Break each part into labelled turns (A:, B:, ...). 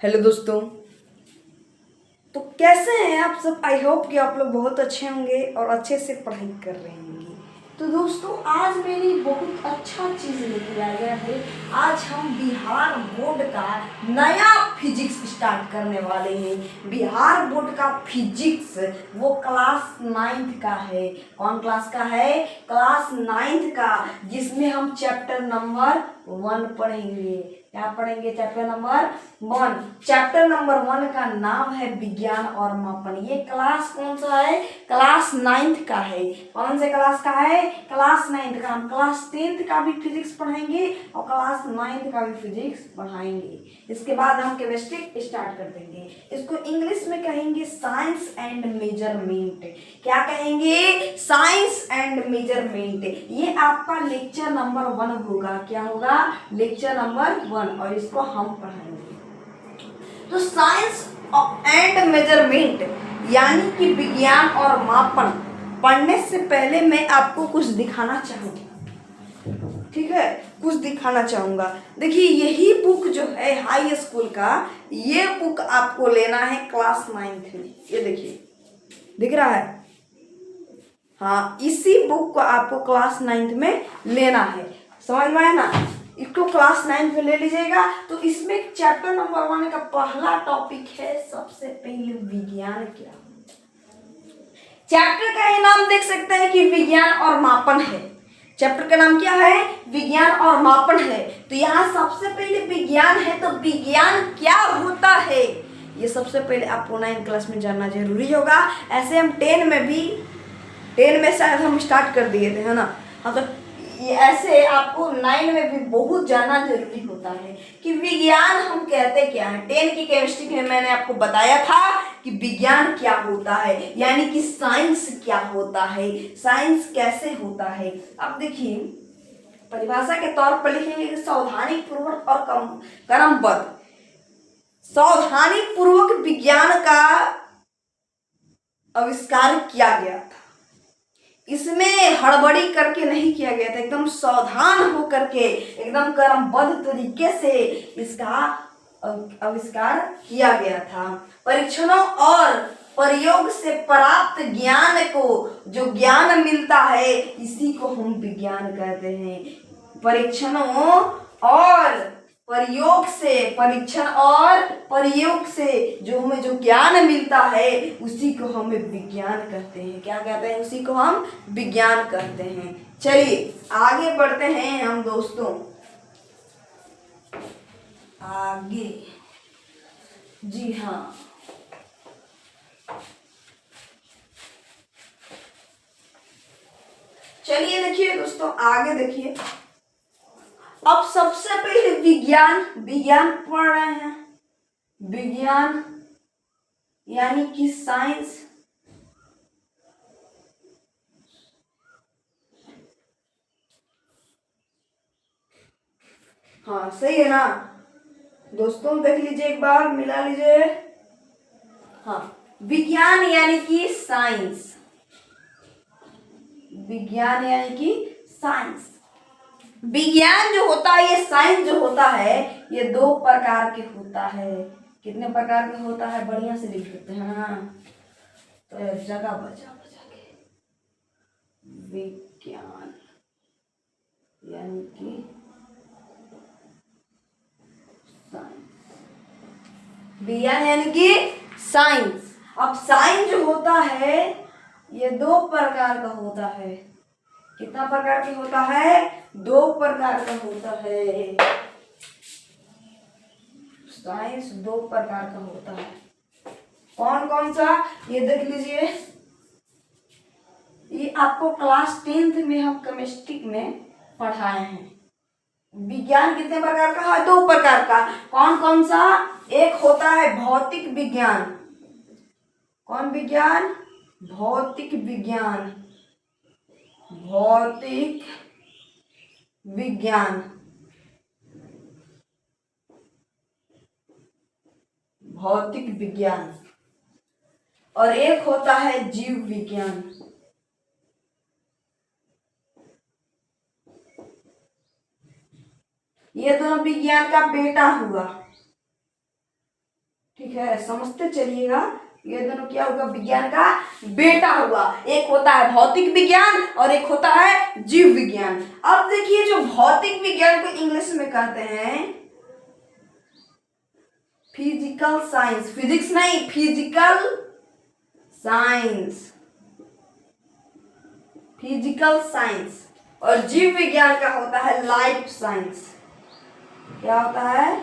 A: Hello दोस्तों। तो कैसे हैं आप सब। आई होप कि आप लोग बहुत अच्छे होंगे और अच्छे से पढ़ाई कर रहे होंगे। तो दोस्तों आज मेरी बहुत अच्छा चीज़ लेके आ गया है। आज हम बिहार बोर्ड का नया फिजिक्स स्टार्ट करने वाले हैं। बिहार बोर्ड का फिजिक्स वो क्लास 9th का है। कौन क्लास का है? क्लास 9th का, जिसमें हम चैप्टर नंबर 1 पढ़ेंगे। क्या पढ़ेंगे? Chapter number 1। चैप्टर नंबर 1 का नाम है विज्ञान और मापन। ये क्लास कौन सा है? क्लास 9th का है। कौन से क्लास का है? क्लास 9th का। हम क्लास 10th का भी फिजिक्स पढ़ाएंगे और क्लास 9th का भी फिजिक्स पढ़ाएंगे। इसके बाद हम केमिस्ट्री स्टार्ट कर देंगे। इसको इंग्लिश में कहेंगे साइंस एंड मेजरमेंट। क्या कहेंगे? Science and measurement. ये आपका लेक्चर नंबर 1 होगा। क्या होगा? लेक्चर नंबर 1, और इसको हम पढ़ाएंगे। तो साइंस एंड मेजरमेंट यानी कि विज्ञान और मापन पढ़ने से पहले मैं आपको कुछ दिखाना चाहूंगा। ठीक है, कुछ दिखाना चाहूंगा। देखिए यही बुक जो है हाई स्कूल का, ये बुक आपको लेना है क्लास 9th में। ये देखिए, दिख रहा है? हाँ, इसी बुक को आपको क्लास 9th में लेना है। समझ में आया ना? इसको क्लास 9th में ले लीजिएगा। तो इसमें चैप्टर नंबर 1 का पहला टॉपिक है सबसे पहले विज्ञान। क्या चैप्टर का ही नाम देख सकते हैं कि विज्ञान और मापन है। चैप्टर का नाम क्या है? विज्ञान और मापन है। तो यहाँ सबसे पहले विज्ञान है, तो विज्ञान क्या होता है ये सबसे पहले आपको 9th क्लास में जानना जरूरी होगा। ऐसे हम 10 में शायद हम स्टार्ट कर दिए थे, है ना? हाँ, तो ये ऐसे आपको 9 में भी बहुत जानना जरूरी होता है कि विज्ञान हम कहते क्या है। 10 की केमिस्ट्री में मैंने आपको बताया था कि विज्ञान क्या होता है, यानी कि साइंस क्या होता है, साइंस कैसे होता है। अब देखिए, परिभाषा के तौर पर लिखेंगे कि सावधानी पूर्वक और क्रमबद्ध, सावधानी पूर्वक विज्ञान का आविष्कार किया गया था। इसमें हड़बड़ी करके नहीं किया गया था, एकदम सावधान होकर के एकदम क्रमबद्ध तरीके से इसका आविष्कार किया गया था। परीक्षणों और प्रयोग से प्राप्त ज्ञान को, जो ज्ञान मिलता है, इसी को हम विज्ञान कहते हैं। परीक्षणों और प्रयोग से, परीक्षण और प्रयोग से जो हमें जो ज्ञान मिलता है, उसी को हम विज्ञान कहते हैं। क्या कहते हैं? उसी को हम विज्ञान कहते हैं। चलिए आगे बढ़ते हैं हम दोस्तों, आगे। जी हाँ, चलिए देखिए दोस्तों, आगे देखिए। अब सबसे पहले विज्ञान, विज्ञान पढ़ रहे हैं। विज्ञान यानी कि साइंस। हाँ सही है ना दोस्तों? देख लीजिए, एक बार मिला लीजिए। हाँ, विज्ञान यानी कि साइंस। विज्ञान यानी कि साइंस। विज्ञान जो होता है, ये साइंस जो होता है, ये 2 प्रकार के होता है। कितने प्रकार के होता है? बढ़िया से लिख देते हैं। हाँ, तो जगह बचा बचा के। विज्ञान यानी कि साइंस, विज्ञान यानी कि साइंस। अब साइंस जो होता है, ये 2 प्रकार का होता है। कितना प्रकार का होता है? 2 प्रकार का होता है। साइंस 2 प्रकार का होता है। कौन कौन सा? ये देख लीजिए। ये आपको क्लास 10th में हम केमिस्ट्री में पढ़ाए हैं। विज्ञान कितने प्रकार का है? 2 प्रकार का। कौन कौन सा? एक होता है भौतिक विज्ञान। कौन विज्ञान? भौतिक विज्ञान। भौतिक विज्ञान, भौतिक विज्ञान। और एक होता है जीव विज्ञान। ये दोनों विज्ञान का बेटा हुआ। ठीक है, समझते चलिएगा। ये दोनों क्या होगा, विज्ञान का बेटा हुआ। एक होता है भौतिक विज्ञान और एक होता है जीव विज्ञान। अब देखिए, जो भौतिक विज्ञान को इंग्लिश में कहते हैं फिजिकल साइंस, फिजिक्स नहीं, फिजिकल साइंस, फिजिकल साइंस। और जीव विज्ञान का होता है लाइफ साइंस। क्या होता है,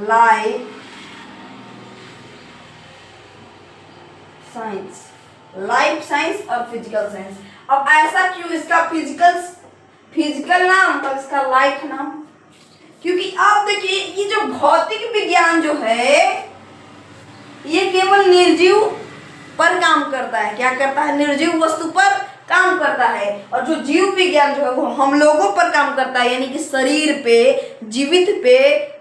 A: लाइफ साइंस, लाइफ साइंस और फिजिकल साइंस। अब ऐसा क्यों, इसका फिजिकल नाम और इसका लाइफ नाम? क्योंकि आप देखिए, ये जो भौतिक विज्ञान जो है ये केवल निर्जीव पर काम करता है। क्या करता है, निर्जीव वस्तु पर काम करता है। और जो जीव विज्ञान जो है वो हम लोगों पर काम करता है, यानी कि शरीर पे, जीवित पे,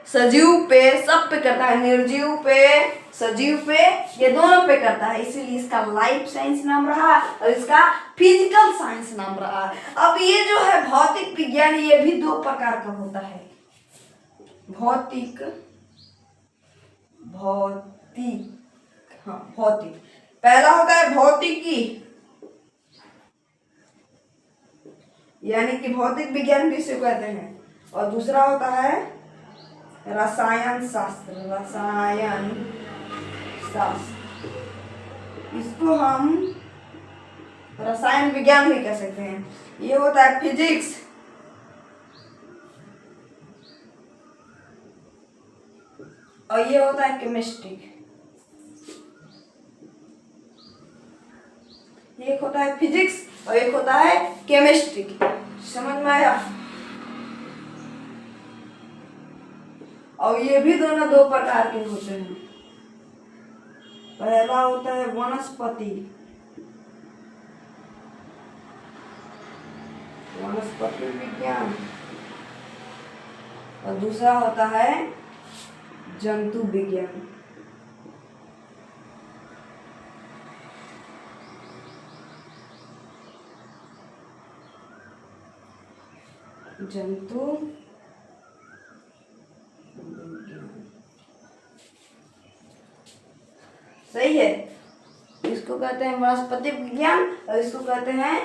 A: सजीव पे, सब पे करता है। निर्जीव पे, सजीव पे, ये दोनों पे करता है। इसीलिए इसका लाइफ साइंस नाम रहा और इसका फिजिकल साइंस नाम रहा। अब ये जो है भौतिक विज्ञान, ये भी दो प्रकार का होता है। भौतिक, भौतिक पहला होता है भौतिकी, यानी कि भौतिक विज्ञान भी इसे कहते हैं। और दूसरा होता है रसायन शास्त्र, रसायन शास्त्र, इसको हम रसायन विज्ञान भी कह सकते हैं। ये होता है फिजिक्स, और ये होता है केमिस्ट्री। एक होता है फिजिक्स और एक होता है केमिस्ट्री। समझ में आया? और ये भी दोनों दो प्रकार के होते हैं। पहला होता है वनस्पति, वनस्पति विज्ञान, और दूसरा होता है जंतु विज्ञान। जंतु विज्ञान, सही है। इसको कहते हैं वनस्पति विज्ञान और इसको कहते हैं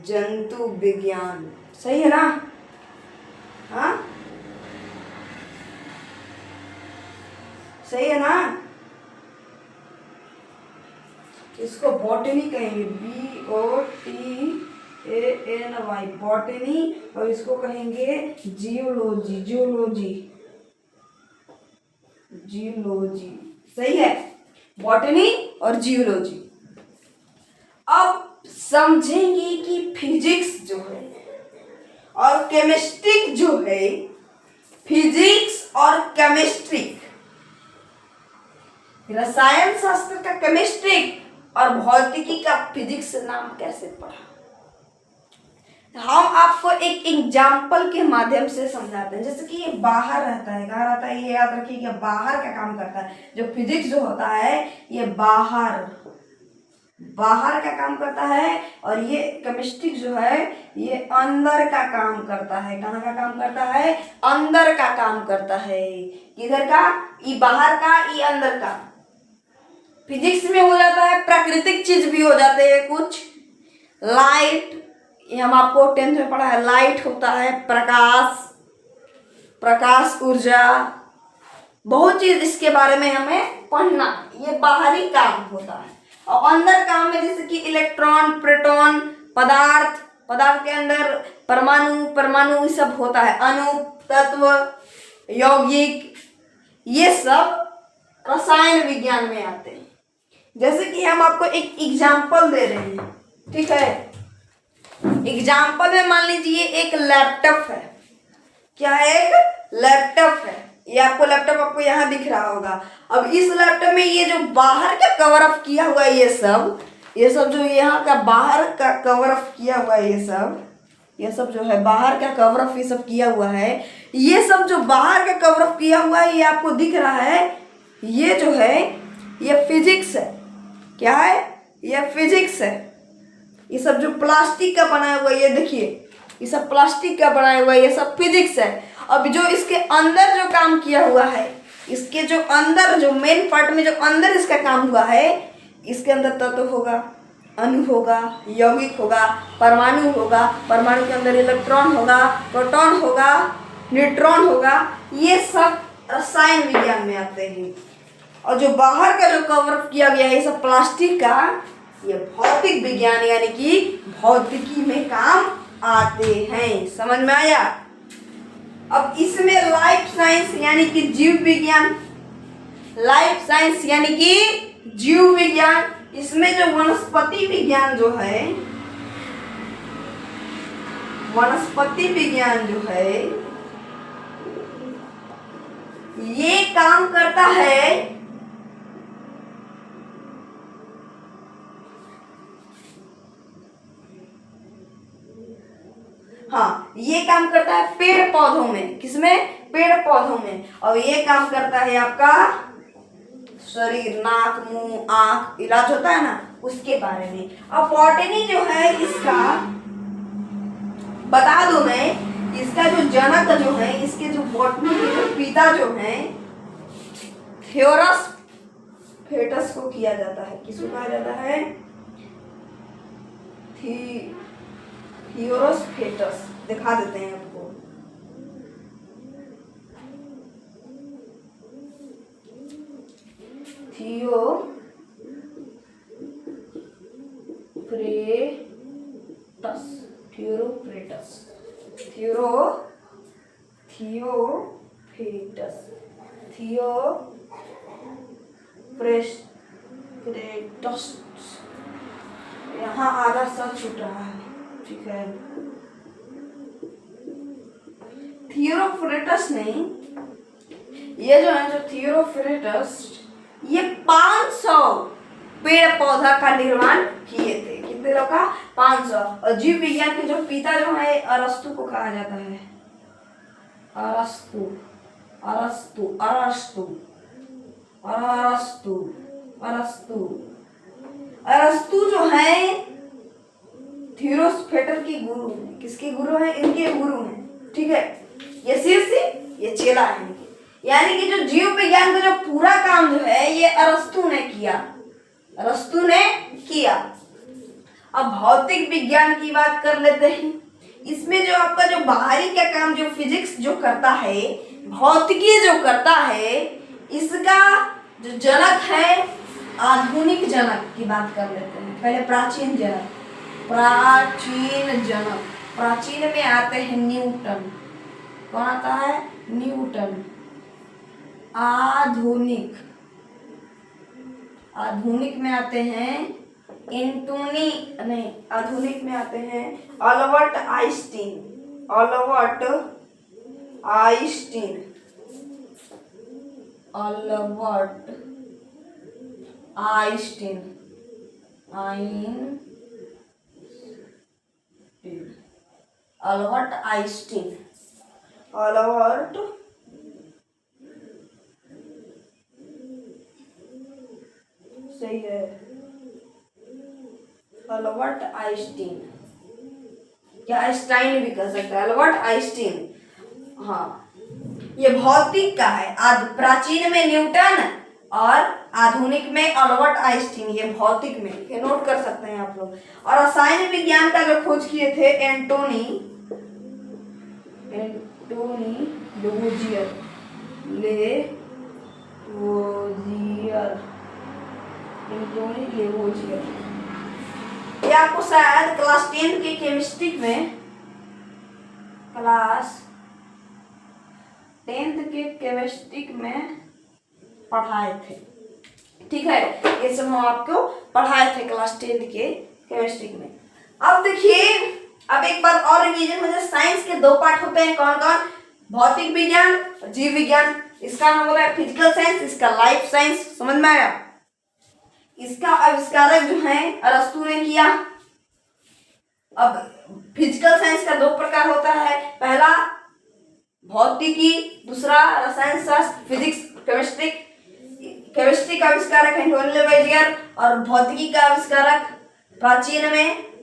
A: जंतु विज्ञान। सही है ना? हाँ, सही है ना? इसको बॉटनी कहेंगे, BOTANY, बॉटनी। और इसको कहेंगे जियोलॉजी, जियोलॉजी। सही है, बॉटनी और जियोलॉजी। अब समझेंगे कि फिजिक्स जो है और केमिस्ट्री जो है, फिजिक्स और केमिस्ट्री, रसायन शास्त्र का केमिस्ट्री और भौतिकी का फिजिक्स नाम कैसे पढ़ा? हम आपको एक एग्जाम्पल के माध्यम से समझाते हैं। जैसे कि ये बाहर रहता है, कहाँ रहता है, ये याद रखिए, बाहर का काम करता है। जो फिजिक्स जो होता है ये बाहर का काम करता है, और ये केमिस्ट्री जो है ये अंदर का काम करता है। कहाँ का काम करता है? अंदर का काम करता है। किधर का? ये बाहर का, ये अंदर का। फिजिक्स में हो जाता है प्राकृतिक चीज भी हो जाते हैं कुछ, लाइट, ये हम आपको 10th में पढ़ा है। लाइट होता है प्रकाश ऊर्जा, बहुत चीज इसके बारे में हमें पढ़ना। ये बाहरी काम होता है। और अंदर काम में जैसे कि इलेक्ट्रॉन, प्रोटॉन, पदार्थ के अंदर परमाणु ये सब होता है। अणु, तत्व, यौगिक, ये सब रसायन विज्ञान में आते हैं। जैसे कि हम आपको एक एग्जाम्पल दे रहे हैं, ठीक है? एग्जाम्पल में मान लीजिए एक लैपटॉप है। क्या है? एक लैपटॉप है। ये आपको लैपटॉप आपको यहाँ दिख रहा होगा। अब इस लैपटॉप में ये जो बाहर का कवर अप किया हुआ है, ये सब जो यहाँ का बाहर का कवर अप किया हुआ है, ये सब जो है बाहर का कवर अप ये सब किया हुआ है। ये सब जो बाहर का कवर अप किया हुआ है ये आपको दिख रहा है, ये जो है ये फिजिक्स है। क्या है? ये फिजिक्स है। ये सब जो प्लास्टिक का बनाया हुआ है, ये देखिए, ये सब प्लास्टिक का बनाया हुआ है, ये सब फिजिक्स है। अब जो इसके अंदर जो काम किया हुआ है इसके जो अंदर, जो मेन पार्ट में जो अंदर इसका काम हुआ है, इसके अंदर तत्व होगा, अणु होगा, यौगिक होगा, परमाणु होगा, परमाणु के अंदर इलेक्ट्रॉन होगा, प्रोटॉन होगा, न्यूट्रॉन होगा। ये सब रसायन विज्ञान में आते हैं। और जो बाहर का जो कवर किया गया है ये सब प्लास्टिक का, ये भौतिक विज्ञान यानी कि भौतिकी में काम आते हैं। समझ में आया? अब इसमें लाइफ साइंस यानी कि जीव विज्ञान, लाइफ साइंस यानी कि जीव विज्ञान, इसमें जो वनस्पति विज्ञान जो है, वनस्पति विज्ञान जो है ये काम करता है हाँ, ये काम करता है पेड़ पौधों में। किसमें? पेड़ पौधों में। और ये काम करता है आपका शरीर, नाक, मुंह, आंख, इलाज होता है ना, उसके बारे में। अब बॉटनी जो है इसका बता दो मैं, इसका जो जनक जो है, इसके जो बॉटनी के जो पिता जो है, थियोरस फेटस को किया जाता है। किसको कहा जाता है? थियोरस फेटस। दिखा देते हैं आपको। थियोफ्रेटस, यहाँ आधा सा छूट रहा है, ठीक है। थियोफ्रेटस नहीं, ये जो है, जो थियोफ्रेटस, ये 500 पेड़ पौधा का निर्माण किए थे। कितने लोग का? 500। और जीव विज्ञान के जो पिता जो है, अरस्तु को कहा जाता है। अरस्तु, अरस्तु, अरस्तु, अरस्तु, अरस्तु, अरस्तु जो है थियोफ्रेटस की गुरु है। किसके गुरु है? इनके गुरु हैं, ठीक है। ये शिष्य, ये चेला है। यानी कि जो जीव विज्ञान का जो पूरा काम जो है ये अरस्तु ने किया, अरस्तु ने किया। अब भौतिक विज्ञान की बात कर लेते हैं। इसमें जो आपका जो बाहरी का काम जो फिजिक्स जो करता है, भौतिकी जो करता है, इसका जो जनक है, आधुनिक जनक की बात कर लेते हैं। पहले प्राचीन जनक, प्राचीन जनक, प्राचीन में आते हैं न्यूटन। कौन आता है? न्यूटन। आधुनिक, आधुनिक में आते हैं एंटोनी, नहीं, आधुनिक में आते हैं Albert Einstein, Albert Einstein, Albert Einstein, Albert Einstein, Albert सही है, अल्बर्ट आइंस्टीन, या आइंस्टाइन भी कह सकते हैं, अल्बर्ट आइंस्टीन। हाँ, ये भौतिक का है। प्राचीन में न्यूटन और आधुनिक में अल्बर्ट आइंस्टीन, ये भौतिक में, ये नोट कर सकते हैं आप लोग। और रसायन विज्ञान का जो खोज किए थे एंटोनी लेवोजियर, एंटोनी लेवोजियर। ये आपको शायद क्लास 10 के केमिस्ट्री में, क्लास 10th के केमिस्ट्री में पढ़ाए थे, ठीक है। ये सब हम आपको पढ़ाए थे क्लास 10th के केमिस्ट्री में। अब देखिए, अब एक बार और रिवीजन हो जाए। साइंस के 2 पार्ट होते हैं, कौन कौन? भौतिक विज्ञान, जीव विज्ञान। इसका नाम हो गया फिजिकल साइंस, इसका लाइफ साइंस। समझ में आया? इसका आविष्कारक जो है अरस्तु ने किया। अब फिजिकल साइंस का 2 प्रकार होता है, पहला भौतिकी, दूसरा रसायन शास्त्र, फिजिक्स, केमिस्ट्री। केमिस्ट्री का आविष्कारक एंटोनी लेवोजियर और भौतिकी का आविष्कारक प्राचीन में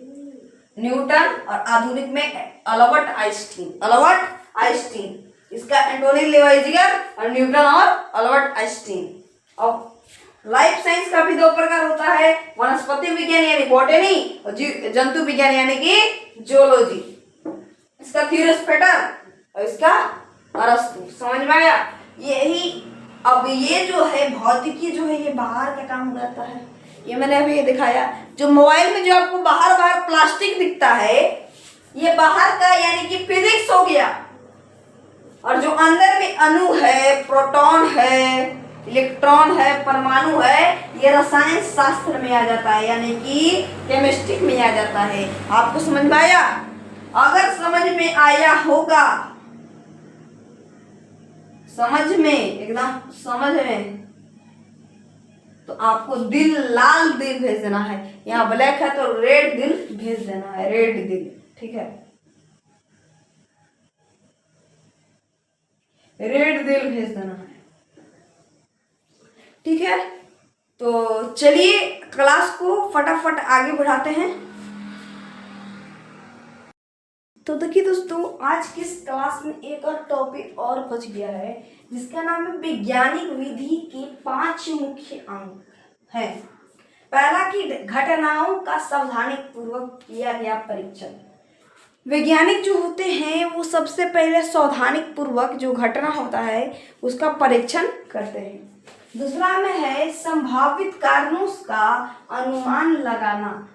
A: न्यूटन और आधुनिक में अल्बर्ट आइंस्टीन, अल्बर्ट आइंस्टीन। इसका एंटोनी लेवाइजियर और न्यूटन और अल्बर्ट आइंस्टीन। और लाइफ साइंस का भी दो प्रकार होता है, वनस्पति विज्ञान यानी बॉटनी और जंतु विज्ञान यानी कि जूलॉजी। इसका थ्योरस्पेटर और इसका अरस्तु। समझ में आया? यही अब ये जो है भौतिकी जो है ये बाहर का काम रहता है। ये मैंने अभी दिखाया, जो मोबाइल में जो आपको बाहर बाहर प्लास्टिक दिखता है ये बाहर का यानी कि फिजिक्स हो गया। और जो अंदर में अणु है, प्रोटॉन है, इलेक्ट्रॉन है, परमाणु है, ये रसायन शास्त्र में आ जाता है यानी कि केमिस्ट्री में आ जाता है। आपको समझ में आया? अगर समझ में आया होगा, समझ में, एकदम समझ में, तो आपको दिल, लाल दिल भेज देना है। यहाँ ब्लैक है तो रेड दिल भेज देना है, रेड दिल। ठीक है, रेड दिल भेज देना है। ठीक है, तो चलिए क्लास को फटाफट आगे बढ़ाते हैं। तो देखिए दोस्तों, आज की इस क्लास में एक और टॉपिक और बच गया है जिसका नाम है वैज्ञानिक विधि के 5 मुख्य अंग है। पहला कि घटनाओं का सावधानी पूर्वक किया गया परीक्षण। वैज्ञानिक जो होते हैं वो सबसे पहले सावधानी पूर्वक जो घटना होता है उसका परीक्षण करते हैं। दूसरा में है संभावित कारणों का अनुमान लगाना।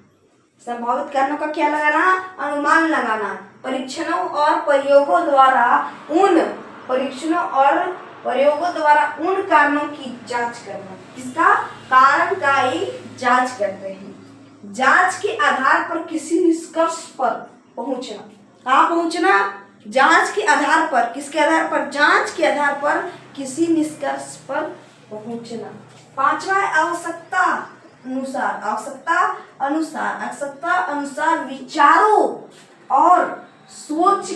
A: संभावित कारणों का क्या लगाना? अनुमान लगाना। परीक्षणों और प्रयोगों द्वारा उन कारणों की जांच करना। किसका? कारण का ही जांच करते हैं। जांच के आधार पर किसी निष्कर्ष पर पहुंचना। कहाँ पहुंचना? जांच के आधार पर। किसके आधार पर? जांच के आधार पर किसी निष्कर्ष पर पहुंचना। पांचवा, आवश्यकता अनुसार विचारों और सोच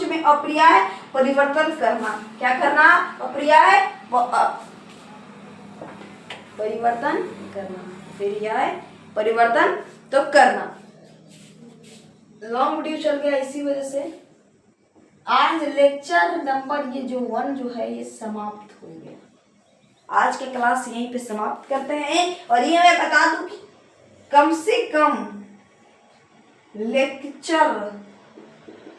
A: में अपर्याय परिवर्तन करना। क्या करना? अपर्याय परिवर्तन तो करना। लॉन्ग वीडियो चल गया इसी वजह से आज लेक्चर नंबर ये जो 1 जो है ये समाप्त हो गया। आज की क्लास यहीं पे समाप्त करते हैं। और ये मैं बता दूं कि कम से कम लेक्चर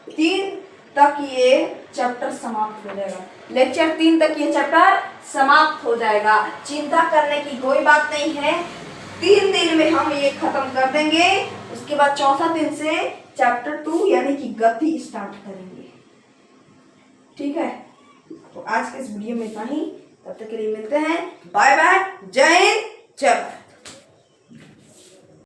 A: 3 तक ये चैप्टर समाप्त हो जाएगा। लेक्चर 3 तक ये चैप्टर समाप्त हो जाएगा। चिंता करने की कोई बात नहीं है। 3 दिन में हम ये खत्म कर देंगे। उसके बाद चौथा दिन से चैप्टर 2 यानी कि गति स्टार्ट करेंगे। ठीक है, तो आज के इस वीडियो में इतना ही। तब तक के लिए मिलते हैं। बाय बाय, जय हिंद, जय भारत।